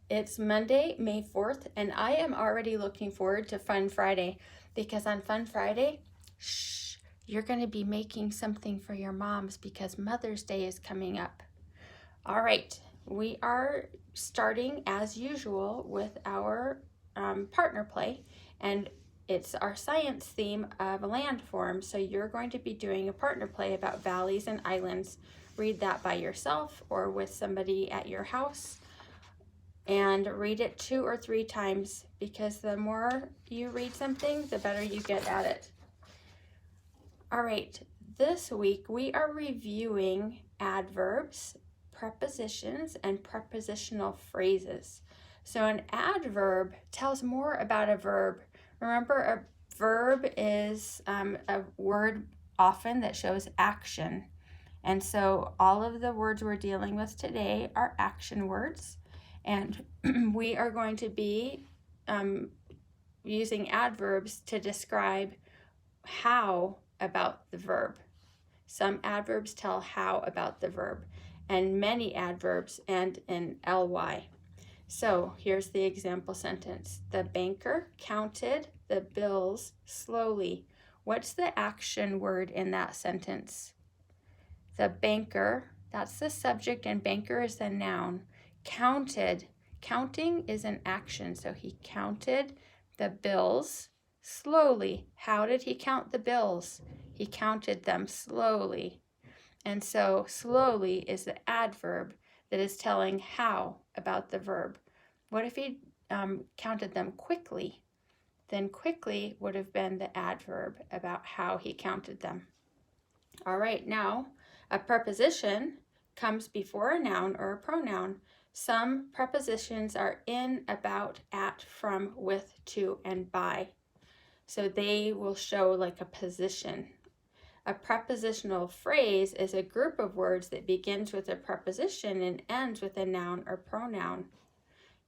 It's Monday, May 4th, and I am already looking forward to Fun Friday because on Fun Friday, you're going to be making something for your moms because Mother's Day is coming up. All right, we are starting as usual with our partner play, and it's our science theme of a landform, so you're going to be doing a partner play about valleys and islands. Read that by yourself or with somebody at your house, and read it 2 or 3 times because the more you read something, the better you get at it. All right, this week we are reviewing adverbs, prepositions, and prepositional phrases. So an adverb tells more about a verb. Remember, a verb is a word often that shows action. And so all of the words we're dealing with today are action words. And we are going to be using adverbs to describe how about the verb. Some adverbs tell how about the verb, and many adverbs end in ly. So here's the example sentence. The banker counted the bills slowly. What's the action word in that sentence? The banker, that's the subject, and banker is the noun. Counted, counting is an action, so he counted the bills slowly. How did he count the bills? He counted them slowly. And so slowly is the adverb that is telling how about the verb. What if he counted them quickly? Then quickly would have been the adverb about how he counted them. All right, now a preposition comes before a noun or a pronoun. Some prepositions are in, about, at, from, with, to, and by. So they will show like a position. A prepositional phrase is a group of words that begins with a preposition and ends with a noun or pronoun.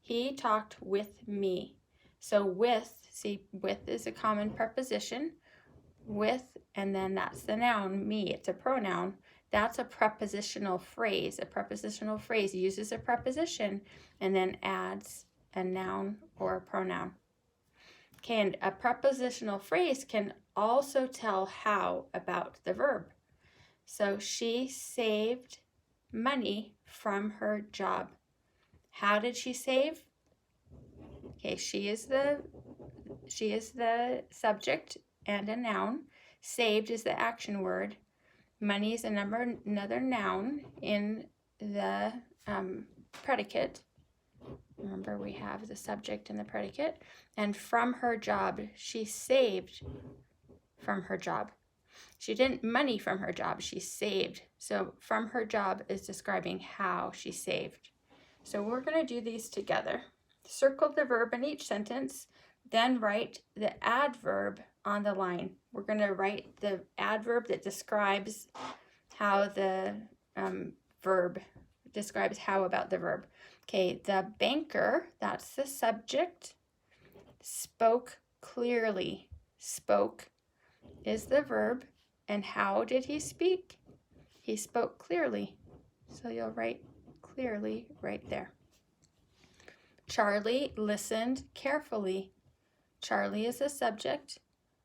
He talked with me. So with, see, with is a common preposition. With, and then that's the noun, me, it's a pronoun. That's a prepositional phrase. A prepositional phrase uses a preposition and then adds a noun or a pronoun. Okay, and a prepositional phrase can also tell how about the verb. So she saved money from her job. How did she save? Okay, she is the subject and a noun. Saved is the action word. Money is another noun in the predicate. Remember, we have the subject and the predicate. And from her job, she saved from her job. She didn't money from her job, she saved. So from her job is describing how she saved. So we're going to do these together. Circle the verb in each sentence, then write the adverb on the line. We're going to write the adverb that describes how the verb describes how about the verb. Okay, the banker, that's the subject, spoke clearly. Spoke is the verb, and how did he speak? He spoke clearly. So you'll write clearly right there. Charlie listened carefully. Charlie is the subject.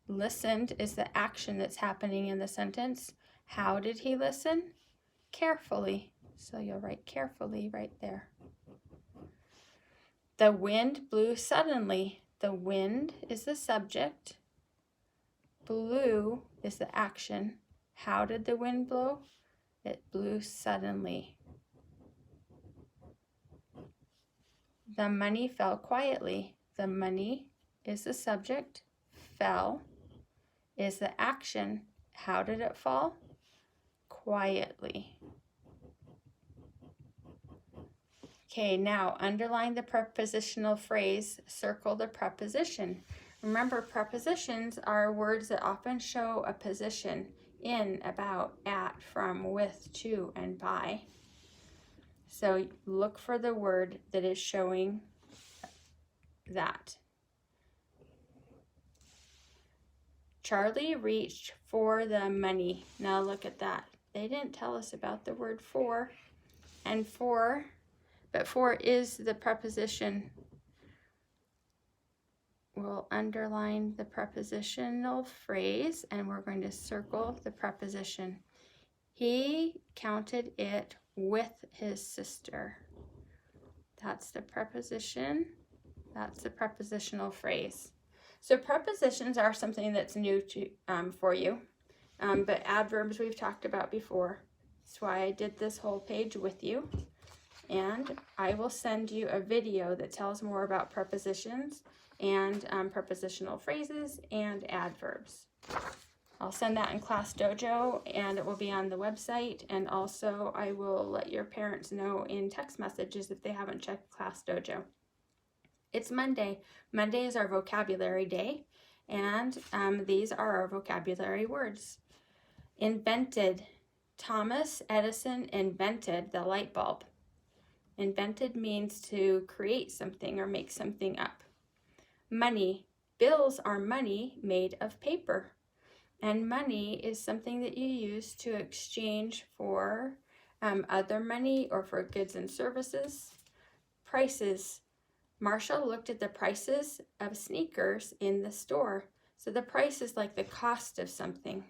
Listened is the action that's happening in the sentence. How did he listen? Carefully. So you'll write carefully right there. The wind blew suddenly. The wind is the subject. Blew is the action. How did the wind blow? It blew suddenly. The money fell quietly. The money is the subject. Fell is the action. How did it fall? Quietly. Okay, now underline the prepositional phrase, circle the preposition. Remember, prepositions are words that often show a position: in, about, at, from, with, to, and by. So look for the word that is showing that. Charlie reached for the money. Now look at that. They didn't tell us about the word for. And for but for is the preposition. We'll underline the prepositional phrase and we're going to circle the preposition. He counted it with his sister. That's the preposition. That's the prepositional phrase. So prepositions are something that's new to for you, but adverbs we've talked about before. That's why I did this whole page with you. And I will send you a video that tells more about prepositions and prepositional phrases and adverbs. I'll send that in Class Dojo, and it will be on the website, and also I will let your parents know in text messages if they haven't checked Class Dojo. It's Monday. Monday is our vocabulary day, and these are our vocabulary words. Invented. Thomas Edison invented the light bulb. Invented means to create something or make something up. Money. Bills are money made of paper. And money is something that you use to exchange for other money or for goods and services. Prices. Marshall looked at the prices of sneakers in the store. So the price is like the cost of something.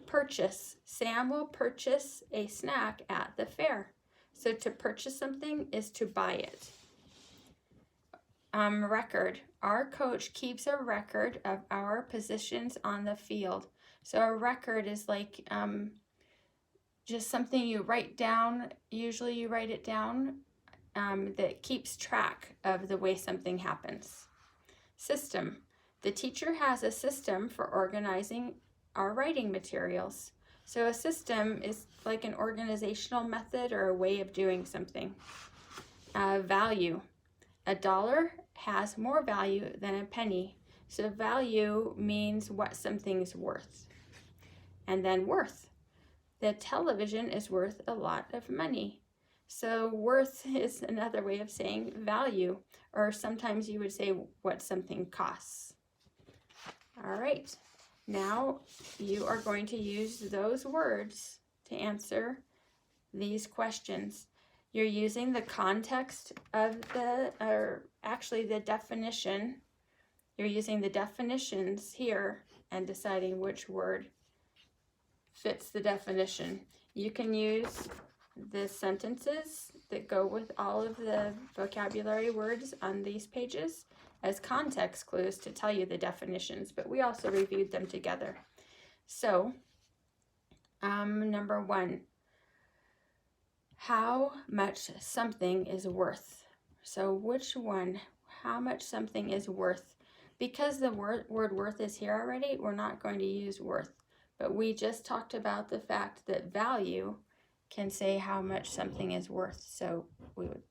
Purchase. Sam will purchase a snack at the fair. So to purchase something is to buy it. Record. Our coach keeps a record of our positions on the field. So a record is like just something you write down. Usually you write it down that keeps track of the way something happens. System. The teacher has a system for organizing our writing materials. So a system is like an organizational method or a way of doing something. Value. $1 has more value than a penny. So value means what something's worth. And then worth. The television is worth a lot of money. So worth is another way of saying value, or sometimes you would say what something costs. All right, now you are going to use those words to answer these questions. You're using the context of the definition. You're using the definitions here and deciding which word fits the definition. You can use the sentences that go with all of the vocabulary words on these pages as context clues to tell you the definitions, but we also reviewed them together. So, number 1, how much something is worth. So which one, how much something is worth? Because the word worth is here already, we're not going to use worth, but we just talked about the fact that value can say how much something is worth. So we would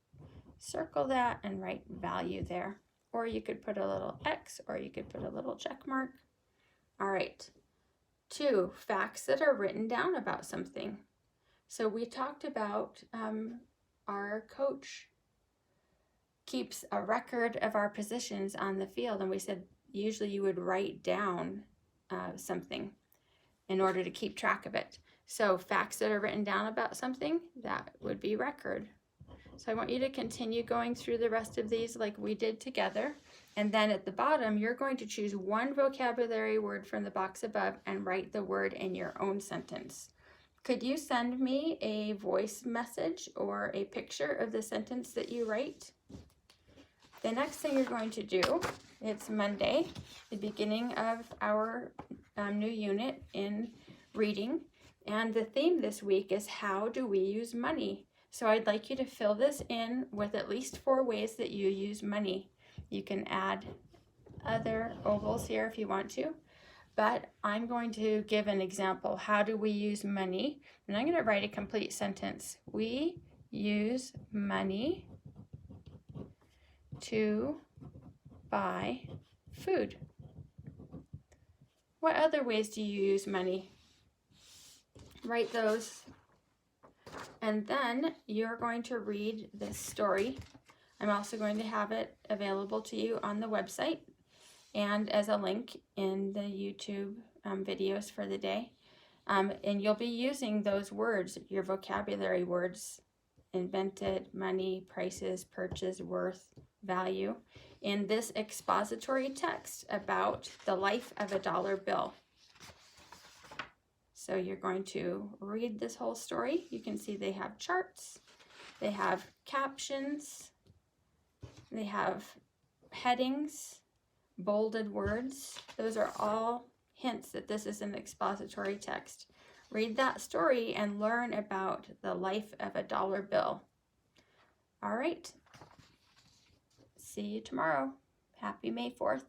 circle that and write value there. Or you could put a little X, or you could put a little check mark. All right. 2, facts that are written down about something. So we talked about our coach keeps a record of our positions on the field, and we said usually you would write down something in order to keep track of it. So facts that are written down about something, that would be record. So I want you to continue going through the rest of these like we did together. And then at the bottom, you're going to choose one vocabulary word from the box above and write the word in your own sentence. Could you send me a voice message or a picture of the sentence that you write? The next thing you're going to do, it's Monday, the beginning of our new unit in reading. And the theme this week is how do we use money? So I'd like you to fill this in with at least 4 ways that you use money. You can add other ovals here if you want to, but I'm going to give an example. How do we use money? And I'm going to write a complete sentence. We use money to buy food. What other ways do you use money? Write those. And then you're going to read this story. I'm also going to have it available to you on the website and as a link in the YouTube videos for the day. And you'll be using those words, your vocabulary words, invented, money, prices, purchase, worth, value, in this expository text about the life of a dollar bill. So you're going to read this whole story. You can see they have charts, they have captions, they have headings, bolded words. Those are all hints that this is an expository text. Read that story and learn about the life of a dollar bill. All right. See you tomorrow. Happy May 4th.